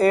A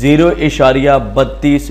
0.32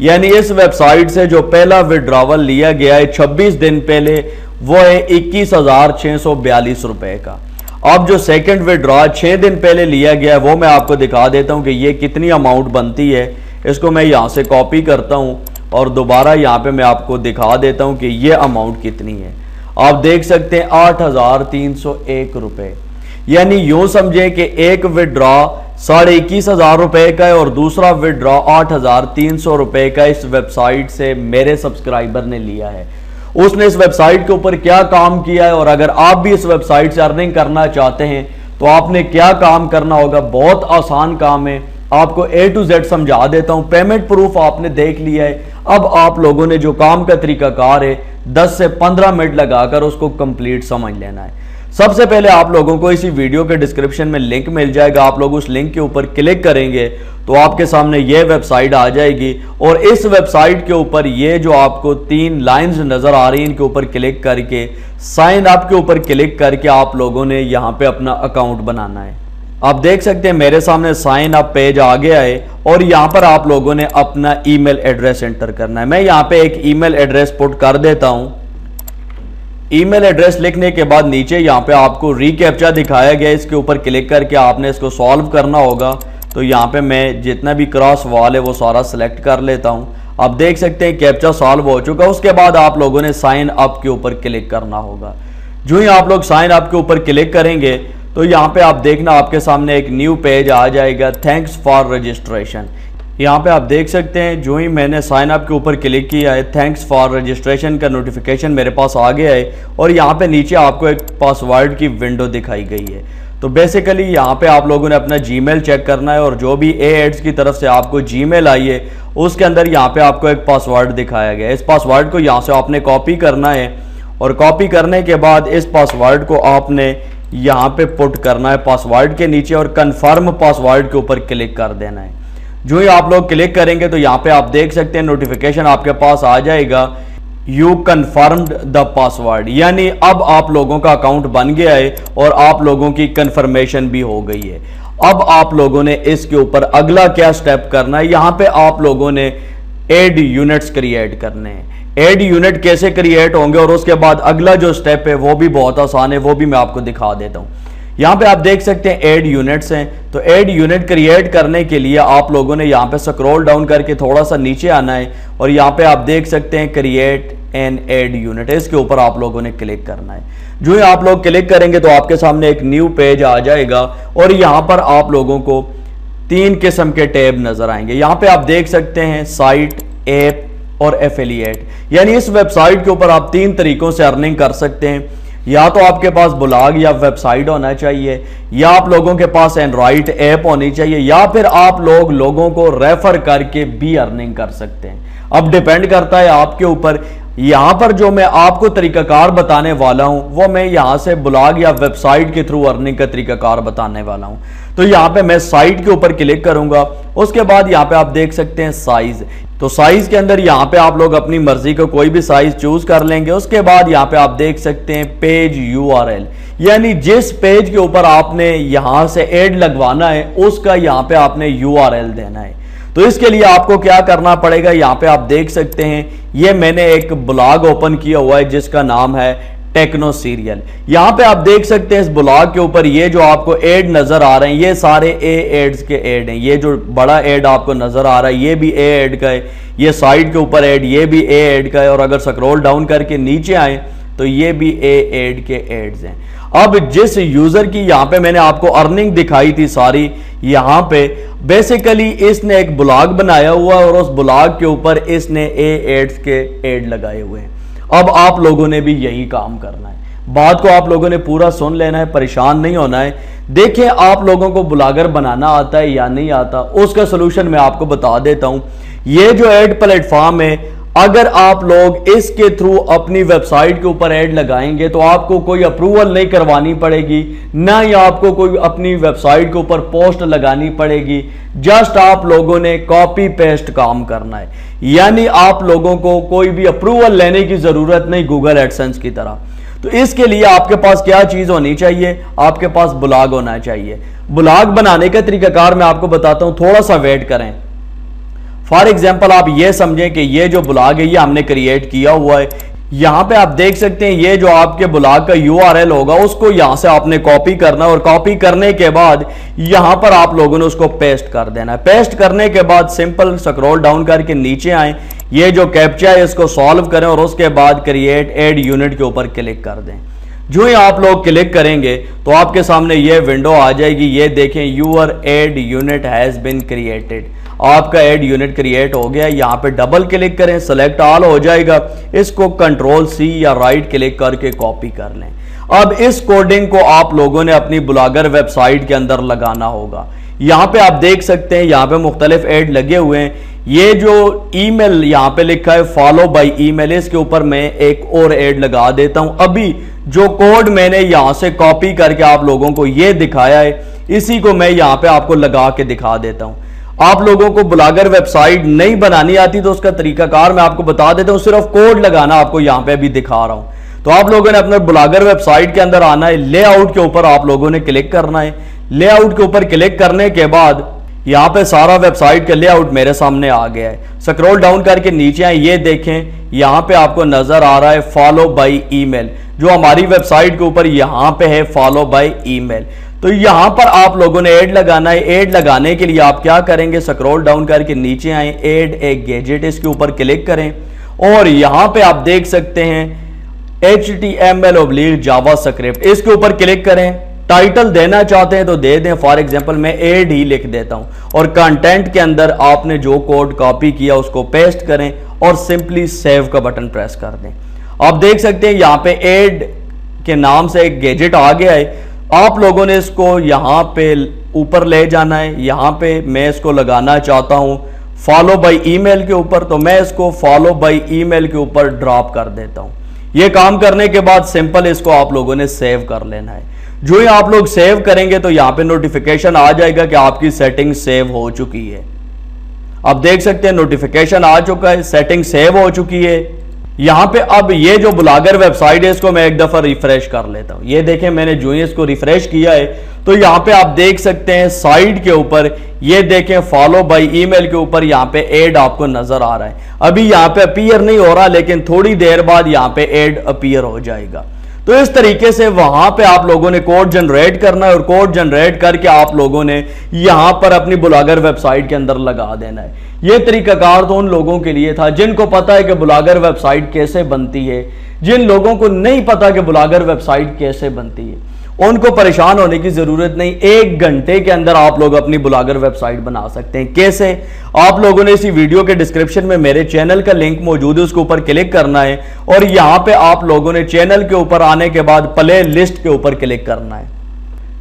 یعنی اس web site سے جو پہلا وڈراول لیا گیا ہے 26 دن پہلے وہ ہے 21,642 روپے کا۔ اب جو سیکنڈ وڈرا 6 دن پہلے لیا گیا ہے وہ میں آپ کو دکھا دیتا ہوں کہ یہ کتنی اماؤنٹ بنتی ہے۔ اس کو میں یہاں سے کاپی کرتا ہوں اور دوبارہ یہاں پہ میں آپ کو دکھا دیتا ہوں کہ یہ اماؤنٹ کتنی ہے۔ آپ دیکھ سکتے ہیں 8,301 روپے، یعنی یوں سمجھیں کہ ایک وڈرا 21,500 روپے کا ہے اور دوسرا وڈرا 8,300 روپے کا اس ویب سائٹ سے میرے سبسکرائبر نے لیا ہے۔ اس نے اس ویب سائٹ کے اوپر کیا کام کیا ہے، اور اگر آپ بھی اس ویب سائٹ سے ارننگ کرنا چاہتے ہیں تو آپ نے کیا کام کرنا ہوگا، بہت آسان کام ہے۔ آپ کو A to Z سمجھا دیتا ہوں۔ پیمنٹ پروف آپ نے دیکھ لیا ہے، اب آپ لوگوں نے جو کام کا طریقہ کار ہے 10 سے 15 منٹ لگا کر اس کو کمپلیٹ سمجھ لینا ہے۔ سب سے پہلے آپ لوگوں کو اسی ویڈیو کے ڈسکرپشن میں لنک مل جائے گا، آپ لوگ اس لنک کے اوپر کلک کریں گے تو آپ کے سامنے یہ ویب سائٹ آ جائے گی، اور اس ویب سائٹ کے اوپر یہ جو آپ کو 3 لائنز نظر آ رہی ہیں ان کے اوپر کلک کر کے سائن اپ کے اوپر کلک کر کے آپ لوگوں نے یہاں پہ اپنا اکاؤنٹ بنانا ہے۔ آپ دیکھ سکتے ہیں میرے سامنے سائن اپ پیج آ گیا ہے، اور یہاں پر آپ لوگوں نے اپنا ای میل ایڈریس انٹر کرنا ہے۔ میں یہاں پہ ایک ای میل ایڈریس پٹ کر دیتا ہوں۔ ای میل ایڈریس لکھنے کے بعد نیچے یہاں پہ آپ کو ری کیپچا دکھایا گیا، اس کے اوپر کلک کر کے آپ نے اس کو سالو کرنا ہوگا۔ تو یہاں پہ میں جتنا بھی کراس وال ہے وہ سارا سلیکٹ کر لیتا ہوں۔ آپ دیکھ سکتے ہیں کیپچا سالو ہو چکا، اس کے بعد آپ لوگوں نے سائن اپ کے اوپر کلک کرنا ہوگا۔ جو ہی آپ لوگ سائن اپ کے اوپر کلک کریں گے تو یہاں پہ آپ دیکھنا آپ کے سامنے ایک نیو پیج آ جائے گا، تھینکس فار رجسٹریشن۔ یہاں پہ آپ دیکھ سکتے ہیں جو ہی میں نے سائن اپ کے اوپر کلک کیا ہے تھینکس فار رجسٹریشن کا نوٹیفیکیشن میرے پاس آ گیا ہے، اور یہاں پہ نیچے آپ کو ایک پاس ورڈ کی ونڈو دکھائی گئی ہے۔ تو بیسیکلی یہاں پہ آپ لوگوں نے اپنا جی میل چیک کرنا ہے، اور جو بھی اے ایڈز کی طرف سے آپ کو جی میل آئی ہے اس کے اندر یہاں پہ آپ کو ایک پاس ورڈ دکھایا گیا ہے۔ اس پاس ورڈ کو یہاں سے آپ نے کاپی کرنا ہے، اور کاپی کرنے کے بعد اس پاس ورڈ کو آپ نے یہاں پہ پٹ کرنا ہے پاس ورڈ کے نیچے، اور کنفرم پاس ورڈ کے اوپر کلک کر دینا ہے۔ جو ہی آپ لوگ کلک کریں گے تو یہاں پہ آپ دیکھ سکتے ہیں نوٹیفیکیشن آپ کے پاس آ جائے گا، you confirmed the password, یعنی اب آپ لوگوں کا اکاؤنٹ بن گیا ہے اور آپ لوگوں کی کنفرمیشن بھی ہو گئی ہے۔ اب آپ لوگوں نے اس کے اوپر اگلا کیا سٹیپ کرنا ہے، یہاں پہ آپ لوگوں نے ایڈ یونٹس کریٹ کرنے ہیں۔ ایڈ یونٹ کیسے کریٹ ہوں گے اور اس کے بعد اگلا جو سٹیپ ہے وہ بھی بہت آسان ہے، وہ بھی میں آپ کو دکھا دیتا ہوں۔ یہاں پہ آپ دیکھ سکتے ہیں ایڈ یونٹس ہیں، تو ایڈ یونٹ کریٹ کرنے کے لیے آپ لوگوں نے یہاں پہ سکرول ڈاؤن کر کے تھوڑا سا نیچے آنا ہے، اور یہاں پہ آپ دیکھ سکتے ہیں کریٹ این ایڈ یونٹ، اس کے اوپر آپ لوگوں نے کلک کرنا ہے۔ جو ہی آپ لوگ کلک کریں گے تو آپ کے سامنے ایک نیو پیج آ جائے گا، اور یہاں پر آپ لوگوں کو 3 قسم کے ٹیب نظر آئیں گے۔ یہاں پہ آپ دیکھ سکتے ہیں سائٹ، ایپ اور ایفیلیٹ، یعنی اس ویب سائٹ کے اوپر آپ 3 طریقوں سے ارننگ کر سکتے ہیں۔ یا تو آپ کے پاس بلاگ یا ویب سائٹ ہونا چاہیے، یا آپ لوگوں کے پاس اینڈرائڈ ایپ ہونی چاہیے، یا پھر آپ لوگوں کو ریفر کر کے بھی ارننگ کر سکتے ہیں۔ اب ڈیپینڈ کرتا ہے آپ کے اوپر۔ یہاں پر جو میں آپ کو طریقہ کار بتانے والا ہوں وہ میں یہاں سے بلاگ یا ویب سائٹ کے تھرو ارننگ کا طریقہ کار بتانے والا ہوں۔ تو یہاں پہ میں سائٹ کے اوپر کلک کروں گا، اس کے بعد یہاں پہ آپ دیکھ سکتے ہیں سائز، تو سائز کے اندر یہاں پہ آپ لوگ اپنی مرضی کو کوئی بھی سائز چوز کر لیں گے۔ اس کے بعد یہاں پہ آپ دیکھ سکتے ہیں پیج URL، یعنی جس پیج کے اوپر آپ نے یہاں سے ایڈ لگوانا ہے اس کا یہاں پہ آپ نے URL دینا ہے۔ تو اس کے لیے آپ کو کیا کرنا پڑے گا، یہاں پہ آپ دیکھ سکتے ہیں یہ میں نے ایک بلاگ اوپن کیا ہوا ہے جس کا نام ہے ٹیکنو سیریل۔ یہاں پہ آپ دیکھ سکتے ہیں اس بلاگ کے اوپر یہ جو آپ کو ایڈ نظر آ رہے ہیں یہ سارے اے ایڈز کے ایڈ ہیں۔ یہ جو بڑا ایڈ آپ کو نظر آ رہا ہے یہ بھی اے ایڈ کا ہے، یہ سائٹ کے اوپر ایڈ یہ بھی اے ایڈ کا ہے، اور اگر سکرول ڈاؤن کر کے نیچے آئیں تو یہ بھی اے ایڈ کے ایڈز ہیں۔ اب جس یوزر کی یہاں پہ میں نے آپ کو ارننگ دکھائی تھی ساری، یہاں پہ بیسیکلی اس نے ایک بلاگ بنایا ہوا ہے اور اس بلاگ کے اوپر اس نے اے ایڈز کے ایڈ لگائے ہوئے ہیں۔ اب آپ لوگوں نے بھی یہی کام کرنا ہے، بات کو آپ لوگوں نے پورا سن لینا ہے، پریشان نہیں ہونا ہے۔ دیکھیں آپ لوگوں کو بلاگر بنانا آتا ہے یا نہیں آتا، اس کا سلوشن میں آپ کو بتا دیتا ہوں۔ یہ جو ایڈ پلیٹ فارم ہے، اگر آپ لوگ اس کے تھرو اپنی ویب سائٹ کے اوپر ایڈ لگائیں گے تو آپ کو کوئی اپروول نہیں کروانی پڑے گی، نہ ہی آپ کو کوئی اپنی ویب سائٹ کے اوپر پوسٹ لگانی پڑے گی، جسٹ آپ لوگوں نے کاپی پیسٹ کام کرنا ہے، یعنی آپ لوگوں کو کوئی بھی اپروول لینے کی ضرورت نہیں گوگل ایڈسنس کی طرح۔ تو اس کے لیے آپ کے پاس کیا چیز ہونی چاہیے، آپ کے پاس بلاگ ہونا چاہیے۔ بلاگ بنانے کا طریقہ کار میں آپ کو بتاتا ہوں، تھوڑا سا ویٹ کریں۔ فار ایگزامپل آپ یہ سمجھیں کہ یہ جو بلاگ ہے یہ ہم نے کریٹ کیا ہوا ہے. یہاں پہ آپ دیکھ سکتے ہیں یہ جو آپ کے بلاگ کا URL ہوگا اس کو یہاں سے آپ نے کاپی کرنا ہے, اور کاپی کرنے کے بعد یہاں پر آپ لوگوں نے اس کو پیسٹ کر دینا ہے. پیسٹ کرنے کے بعد سمپل سکرول ڈاؤن کر کے نیچے آئیں, یہ جو کیپچا ہے اس کو سالو کریں اور اس کے بعد کریٹ ایڈ یونٹ کے اوپر کلک کر دیں. جو ہی آپ لوگ کلک کریں گے تو آپ کے سامنے یہ ونڈو آ جائے گی. یہ دیکھیں your ad unit has been created, آپ کا ایڈ یونٹ کریٹ ہو گیا. یہاں پہ ڈبل کلک کریں, سلیکٹ آل ہو جائے گا. اس کو کنٹرول C یا رائٹ کلک کر کے کاپی کر لیں. اب اس کوڈنگ کو آپ لوگوں نے اپنی بلاگر ویب سائٹ کے اندر لگانا ہوگا. یہاں پہ آپ دیکھ سکتے ہیں یہاں پہ مختلف ایڈ لگے ہوئے ہیں. یہ جو ای میل یہاں پہ لکھا ہے فالو بائی ای میل, اس کے اوپر میں ایک اور ایڈ لگا دیتا ہوں. ابھی جو کوڈ میں نے یہاں سے کاپی کر کے آپ لوگوں کو یہ دکھایا ہے اسی کو میں یہاں پہ آپ کو لگا کے دکھا دیتا ہوں. آپ لوگوں کو بلاگر ویب سائٹ نہیں بنانی آتی تو اس کا طریقہ کار میں آپ کو بتا دیتا ہوں, صرف کوڈ لگانا آپ کو یہاں پہ بھی دکھا رہا ہوں. تو آپ لوگوں نے اپنے بلاگر ویب سائٹ کے اندر آنا ہے, لے آؤٹ کے اوپر آپ لوگوں نے کلک کرنا ہے. لے آؤٹ کے اوپر کلک کرنے کے بعد یہاں پہ سارا ویب سائٹ کا لے آؤٹ میرے سامنے آ گیا ہے. سکرول ڈاؤن کر کے نیچے آئیں, یہ دیکھیں یہاں پہ آپ کو نظر آ رہا ہے فالو بائی ای میل, جو ہماری ویب سائٹ کے اوپر یہاں پہ ہے فالو بائی ای میل. تو یہاں پر آپ لوگوں نے ایڈ لگانا ہے. ایڈ لگانے کے لیے آپ کیا کریں گے, سکرول ڈاؤن کر کے نیچے آئیں, ایڈ اے گیجٹ اس کے اوپر کلک کریں اور یہاں پہ آپ دیکھ سکتے ہیں HTML جاوا سکرپٹ, اس کے اوپر کلک کریں. ٹائٹل دینا چاہتے ہیں تو دے دیں, فار ایگزامپل میں ایڈ ہی لکھ دیتا ہوں, اور کنٹینٹ کے اندر آپ نے جو کوڈ کاپی کیا اس کو پیسٹ کریں اور سمپلی سیو کا بٹن پریس کر دیں. آپ دیکھ سکتے ہیں یہاں پہ ایڈ کے نام سے ایک گیجٹ آ گیا ہے. آپ لوگوں نے اس کو یہاں پہ اوپر لے جانا ہے. یہاں پہ میں اس کو لگانا چاہتا ہوں فالو بائی ای میل کے اوپر, تو میں اس کو فالو بائی ای میل کے اوپر ڈراپ کر دیتا ہوں. یہ کام کرنے کے بعد سمپل اس کو آپ لوگوں نے سیو کر لینا ہے. جو ہی آپ لوگ سیو کریں گے تو یہاں پہ نوٹیفیکیشن آ جائے گا کہ آپ کی سیٹنگ سیو ہو چکی ہے. آپ دیکھ سکتے ہیں نوٹیفیکیشن آ چکا ہے, سیٹنگ سیو ہو چکی ہے. یہاں پہ اب یہ جو بلاگر ویب سائٹ ہے اس کو میں ایک دفعہ ریفریش کر لیتا ہوں. یہ دیکھیں میں نے جو ہی اس کو ریفریش کیا ہے تو یہاں پہ آپ دیکھ سکتے ہیں سائٹ کے اوپر یہ دیکھیں فالو بائی ای میل کے اوپر یہاں پہ ایڈ آپ کو نظر آ رہا ہے. ابھی یہاں پہ اپیئر نہیں ہو رہا لیکن تھوڑی دیر بعد یہاں پہ ایڈ اپیئر ہو جائے گا. تو اس طریقے سے وہاں پہ آپ لوگوں نے کوڈ جنریٹ کرنا ہے اور کوڈ جنریٹ کر کے آپ لوگوں نے یہاں پر اپنی بلاگر ویب سائٹ کے اندر لگا دینا ہے. یہ طریقہ کار تو ان لوگوں کے لیے تھا جن کو پتا ہے کہ بلاگر ویب سائٹ کیسے بنتی ہے. جن لوگوں کو نہیں پتا کہ بلاگر ویب سائٹ کیسے بنتی ہے ان کو پریشان ہونے کی ضرورت نہیں. 1 گھنٹے کے اندر آپ لوگ اپنی بلاگر ویب سائٹ بنا سکتے ہیں. کیسے؟ آپ لوگوں نے اسی ویڈیو کے ڈسکرپشن میں میرے چینل کا لنک موجود ہے, اس کے اوپر کلک کرنا ہے اور یہاں پہ آپ لوگوں نے چینل کے اوپر آنے کے بعد پلے لسٹ کے اوپر کلک کرنا ہے.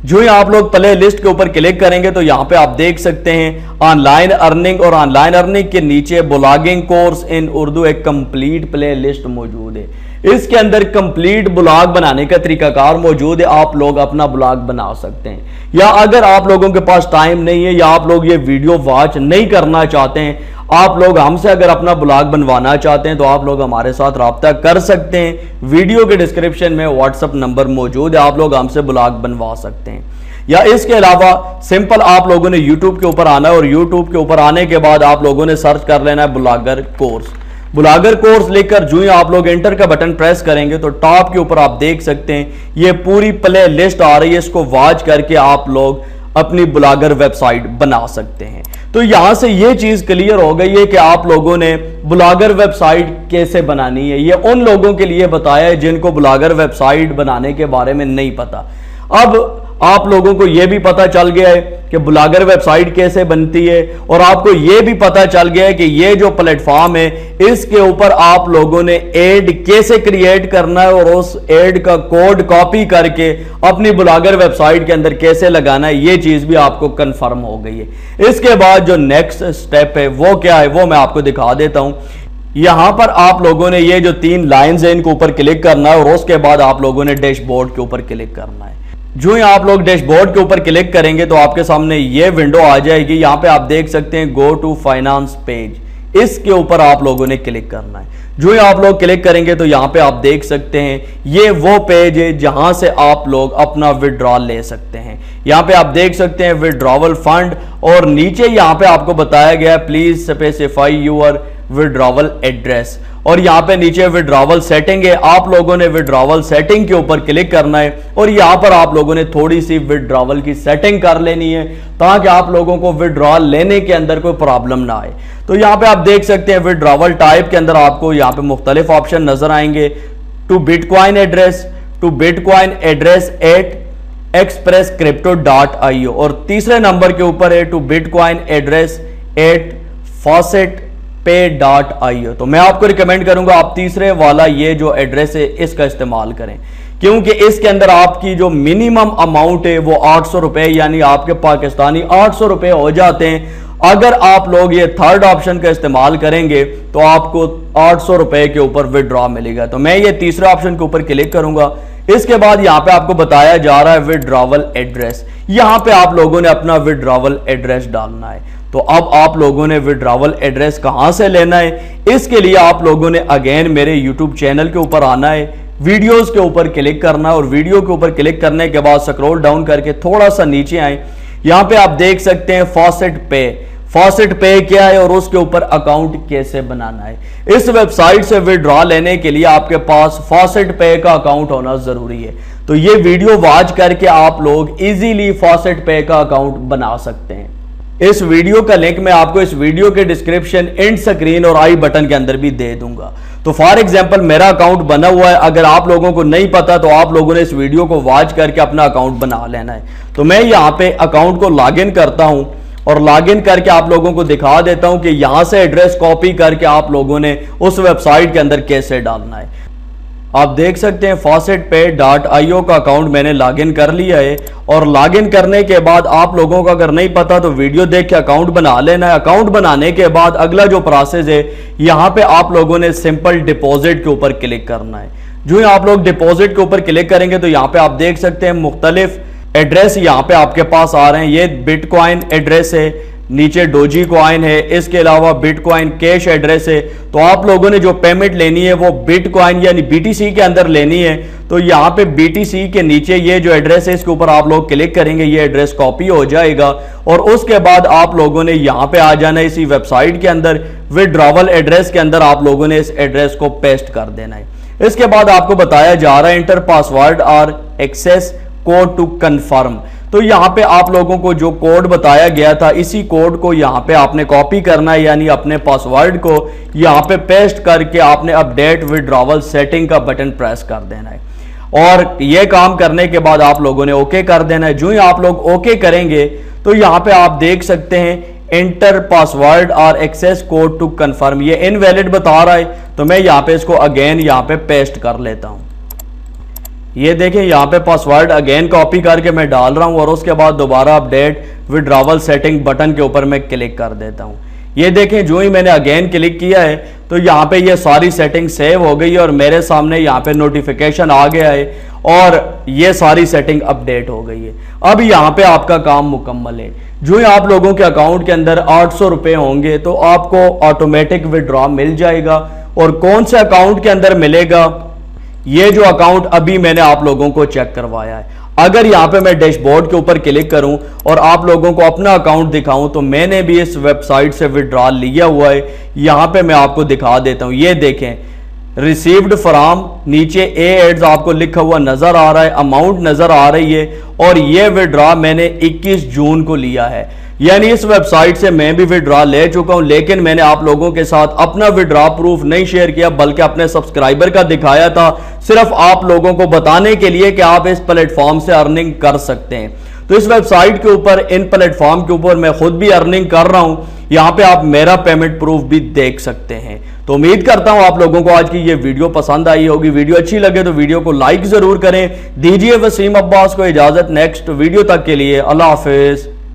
جو ہی آپ لوگ پلے لسٹ کے اوپر کلک کریں گے تو یہاں پہ آپ دیکھ سکتے ہیں آن لائن ارننگ, اور آن لائن ارننگ کے نیچے بلاگنگ کورس ان اردو ایک کمپلیٹ پلے لسٹ موجود ہے. اس کے اندر کمپلیٹ بلاگ بنانے کا طریقہ کار موجود ہے. آپ لوگ اپنا بلاگ بنا سکتے ہیں, یا اگر آپ لوگوں کے پاس ٹائم نہیں ہے یا آپ لوگ یہ ویڈیو واچ نہیں کرنا چاہتے ہیں, آپ لوگ ہم سے اگر اپنا بلاگ بنوانا چاہتے ہیں تو آپ لوگ ہمارے ساتھ رابطہ کر سکتے ہیں. ویڈیو کے ڈسکرپشن میں واٹس ایپ نمبر موجود ہے, آپ لوگ ہم سے بلاگ بنوا سکتے ہیں. یا اس کے علاوہ سمپل آپ لوگوں نے یوٹیوب کے اوپر آنا ہے اور یوٹیوب کے اوپر آنے کے بعد آپ لوگوں نے سرچ کر لینا ہے بلاگر کورس. بلاگر کورس لکھ کر جو ہی آپ لوگ انٹر کا بٹن پریس کریں گے تو ٹاپ کے اوپر آپ دیکھ سکتے ہیں یہ پوری پلے لسٹ آ رہی ہے. اس کو واچ کر کے آپ لوگ اپنی بلاگر ویب سائٹ بنا سکتے ہیں. تو یہاں سے یہ چیز کلیئر ہو گئی ہے کہ آپ لوگوں نے بلاگر ویب سائٹ کیسے بنانی ہے. یہ ان لوگوں کے لیے بتایا ہے جن کو بلاگر ویب سائٹ بنانے کے بارے میں نہیں پتا. اب آپ لوگوں کو یہ بھی پتا چل گیا ہے کہ بلاگر ویب سائٹ کیسے بنتی ہے, اور آپ کو یہ بھی پتا چل گیا ہے کہ یہ جو پلیٹ فارم ہے اس کے اوپر آپ لوگوں نے ایڈ کیسے کریٹ کرنا ہے اور اس ایڈ کا کوڈ کاپی کر کے اپنی بلاگر ویب سائٹ کے اندر کیسے لگانا ہے. یہ چیز بھی آپ کو کنفرم ہو گئی ہے. اس کے بعد جو نیکسٹ سٹیپ ہے وہ کیا ہے وہ میں آپ کو دکھا دیتا ہوں. یہاں پر آپ لوگوں نے یہ جو 3 لائنز ہیں ان کے اوپر کلک کرنا ہے اور اس کے بعد آپ لوگوں نے ڈیش بورڈ کے اوپر کلک کرنا ہے. جو ہی آپ لوگ ڈیش بورڈ کے اوپر کلک کریں گے تو آپ کے سامنے یہ ونڈو آ جائے گی. یہاں پہ آپ دیکھ سکتے ہیں گو ٹو فائنانس پیج, اس کے اوپر آپ لوگوں نے کلک کرنا ہے. جو ہی آپ لوگ کلک کریں گے تو یہاں پہ آپ دیکھ سکتے ہیں یہ وہ پیج ہے جہاں سے آپ لوگ اپنا وڈرال لے سکتے ہیں. یہاں پہ آپ دیکھ سکتے ہیں withdrawal فنڈ، اور نیچے یہاں پہ آپ کو بتایا گیا ہے please specify your withdrawal address, اور یہاں پہ نیچے withdrawal سیٹنگ ہے، آپ لوگوں نے withdrawal سیٹنگ کے اوپر کلک کرنا ہے، اور یہاں پر آپ لوگوں نے تھوڑی سی withdrawal کی سیٹنگ کر لینی ہے تاکہ آپ لوگوں کو withdrawal لینے کے اندر کوئی پرابلم نہ آئے۔ تو یہاں پہ آپ دیکھ سکتے ہیں withdrawal ٹائپ کے اندر آپ کو یہاں پہ مختلف آپشن نظر آئیں گے، to bitcoin address, to bitcoin address at expresscrypto.io، اور تیسرے نمبر کے اوپر ہے to bitcoin address at faucetpay.io۔ تو میں آپ کو ریکمینڈ کروں گا آپ تیسرے والا یہ جو ایڈریس ہے اس کا استعمال کریں، کیونکہ اس کے اندر آپ کی جو منیمم اماؤنٹ ہے وہ 800 روپے، یعنی آپ کے پاکستانی 800 روپے ہو جاتے ہیں۔ اگر آپ لوگ یہ تھرڈ آپشن کا استعمال کریں گے تو آپ کو 800 روپے کے اوپر withdraw ملے گا۔ تو میں یہ تیسرے آپشن کے اوپر کلک کروں گا۔ اس کے بعد یہاں پہ آپ کو بتایا جا رہا ہے withdrawal ایڈریس، یہاں پہ آپ لوگوں نے اپنا withdrawal ایڈریس ڈالنا ہے۔ تو اب آپ لوگوں نے withdrawal ایڈریس کہاں سے لینا ہے، اس کے لیے آپ لوگوں نے اگین میرے یوٹیوب چینل کے اوپر آنا ہے، ویڈیوز کے اوپر کلک کرنا ہے، اور ویڈیو کے اوپر کلک کرنے کے بعد سکرول ڈاؤن کر کے تھوڑا سا نیچے آئیں، یہاں پہ آپ دیکھ سکتے ہیں فاسٹ پے کیا ہے اور اس کے اوپر اکاؤنٹ کیسے بنانا ہے۔ اس ویب سائٹ سے withdraw لینے کے لیے آپ کے پاس فاسٹ پے کا اکاؤنٹ ہونا ضروری ہے۔ تو یہ ویڈیو واچ کر کے آپ لوگ ایزیلی فاسٹ پے کا اکاؤنٹ بنا سکتے ہیں۔ اس ویڈیو کا لنک میں آپ کو اس ویڈیو کے ڈسکرپشن، اینڈ سکرین اور آئی بٹن کے اندر بھی دے دوں گا۔ تو فار ایگزامپل میرا اکاؤنٹ بنا ہوا ہے، اگر آپ لوگوں کو نہیں پتا تو آپ لوگوں نے اس ویڈیو کو واچ کر کے اپنا اکاؤنٹ بنا لینا ہے۔ تو میں یہاں پہ اکاؤنٹ کو لاگ ان کرتا ہوں، اور لاگ ان کر کے آپ لوگوں کو دکھا دیتا ہوں کہ یہاں سے ایڈریس کاپی کر کے آپ لوگوں نے اس ویب سائٹ کے اندر کیسے ڈالنا ہے۔ آپ دیکھ سکتے ہیں faucetpay.io کا اکاؤنٹ میں نے لاگ ان کر لیا ہے، اور لاگ ان کرنے کے بعد آپ لوگوں کو اگر نہیں پتا تو ویڈیو دیکھ کے اکاؤنٹ بنا لینا ہے۔ اکاؤنٹ بنانے کے بعد اگلا جو پروسیس ہے، یہاں پہ آپ لوگوں نے سمپل ڈپوزٹ کے اوپر کلک کرنا ہے۔ جو ہی آپ لوگ ڈپوزٹ کے اوپر کلک کریں گے تو یہاں پہ آپ دیکھ سکتے ہیں مختلف ایڈریس یہاں پہ آپ کے پاس آ رہے ہیں۔ یہ بٹ کوائن ایڈریس ہے، نیچے ڈوجی کوائن ہے، اس کے علاوہ بٹ کوائن کیش ایڈریس ہے۔ تو آپ لوگوں نے جو پیمنٹ لینی ہے وہ بٹ کوائن یعنی BTC کے اندر لینی ہے۔ تو یہاں پہ BTC کے نیچے یہ جو ایڈریس ہے اس کے اوپر آپ لوگ کلک کریں گے، یہ ایڈریس کاپی ہو جائے گا، اور اس کے بعد آپ لوگوں نے یہاں پہ آ جانا ہے اسی ویب سائٹ کے اندر، withdrawal ایڈریس کے اندر آپ لوگوں نے اس ایڈریس کو پیسٹ کر دینا ہے۔ اس کے بعد آپ کو بتایا جا رہا ہے انٹر پاسورڈ اور ایکسیس کوڈ ٹو کنفرم۔ تو یہاں پہ آپ لوگوں کو جو کوڈ بتایا گیا تھا اسی کوڈ کو یہاں پہ آپ نے کاپی کرنا ہے، یعنی اپنے پاسورڈ کو یہاں پہ پیسٹ کر کے آپ نے اپڈیٹ withdrawal سیٹنگ کا بٹن پریس کر دینا ہے، اور یہ کام کرنے کے بعد آپ لوگوں نے اوکے کر دینا ہے۔ جو ہی آپ لوگ اوکے کریں گے تو یہاں پہ آپ دیکھ سکتے ہیں انٹر پاسورڈ اور ایکسیس کوڈ ٹو کنفرم، یہ انویلڈ بتا رہا ہے، تو میں یہاں پہ اس کو اگین یہاں پہ پیسٹ کر لیتا ہوں۔ یہ دیکھیں یہاں پہ پاسورڈ اگین کاپی کر کے میں ڈال رہا ہوں، اور اس کے بعد دوبارہ اپڈیٹ withdrawal سیٹنگ بٹن کے اوپر میں کلک کر دیتا ہوں۔ یہ دیکھیں جو ہی میں نے اگین کلک کیا ہے تو یہاں پہ یہ ساری سیٹنگ سیو ہو گئی ہے، اور میرے سامنے یہاں پہ نوٹیفیکیشن آ گیا ہے، اور یہ ساری سیٹنگ اپڈیٹ ہو گئی ہے۔ اب یہاں پہ آپ کا کام مکمل ہے۔ جو ہی آپ لوگوں کے اکاؤنٹ کے اندر 800 روپے ہوں گے تو آپ کو آٹومیٹک withdraw مل جائے گا، اور کون سے اکاؤنٹ کے اندر ملے گا، یہ جو اکاؤنٹ ابھی میں نے آپ لوگوں کو چیک کروایا ہے۔ اگر یہاں پہ میں ڈیش بورڈ کے اوپر کلک کروں اور آپ لوگوں کو اپنا اکاؤنٹ دکھاؤں تو میں نے بھی اس ویب سائٹ سے withdraw لیا ہوا ہے۔ یہاں پہ میں آپ کو دکھا دیتا ہوں، یہ دیکھیں ریسیوڈ فرام، نیچے اے ایڈز آپ کو لکھا ہوا نظر آ رہا ہے، اماؤنٹ نظر آ رہی ہے، اور یہ withdraw میں نے 21 جون کو لیا ہے۔ یعنی اس ویب سائٹ سے میں بھی withdraw لے چکا ہوں، لیکن میں نے آپ لوگوں کے ساتھ اپنا withdraw پروف نہیں شیئر کیا، بلکہ اپنے سبسکرائبر کا دکھایا تھا، صرف آپ لوگوں کو بتانے کے لیے کہ آپ اس پلیٹ فارم سے ارننگ کر سکتے ہیں۔ تو اس ویب سائٹ کے اوپر، ان پلیٹ فارم کے اوپر میں خود بھی ارننگ کر رہا ہوں، یہاں پہ آپ میرا پیمنٹ پروف بھی دیکھ سکتے ہیں۔ تو امید کرتا ہوں آپ لوگوں کو آج کی یہ ویڈیو پسند آئی ہوگی۔ ویڈیو اچھی لگے تو ویڈیو کو لائک ضرور کریں۔ دیجیے وسیم عباس کو اجازت، نیکسٹ ویڈیو تک کے لیے اللہ حافظ۔